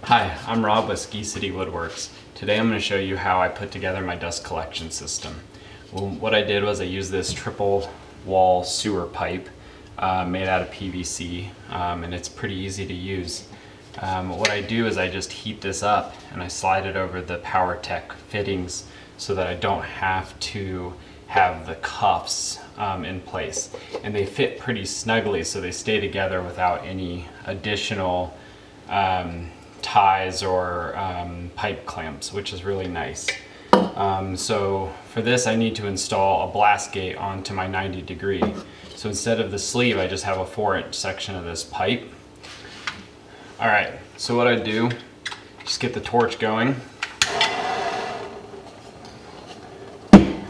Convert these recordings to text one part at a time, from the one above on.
Hi, I'm Rob with Ski City Woodworks. Today I'm going to show you how I put together my dust collection system. Well, what I did was I used this triple wall sewer pipe made out of PVC, and it's pretty easy to use. What I do is I just heat this up and I slide it over the Powertec fittings so that I don't have to have the cuffs in place. And they fit pretty snugly, so they stay together without any additional ties or pipe clamps, which is really nice. So for this I need to install a blast gate onto my 90 degree. So instead of the sleeve, I just have a 4-inch section of this pipe. Alright, so what I do, just get the torch going.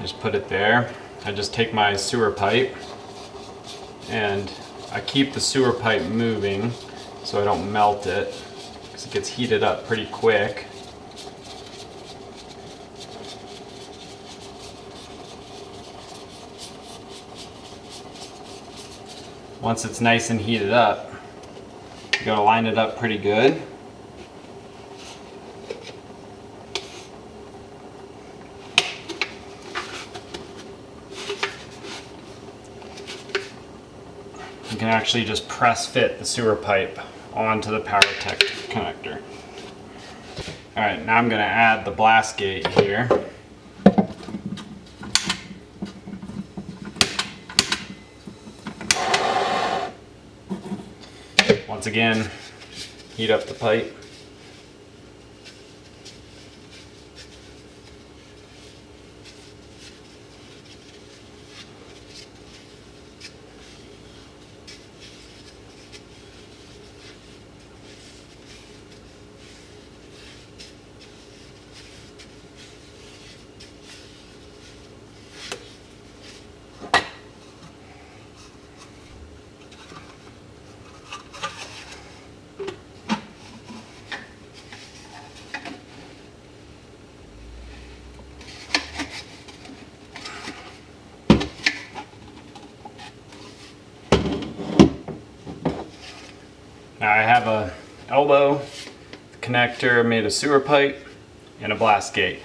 Just put it there. I just take my sewer pipe and I keep the sewer pipe moving so I don't melt it, because it gets heated up pretty quick. Once it's nice and heated up, you gotta line it up pretty good. You can actually just press fit the sewer pipe onto the Powertec connector. Alright, now I'm going to add the blast gate here. Once again, heat up the pipe. Now I have a elbow, connector made of sewer pipe, and a blast gate.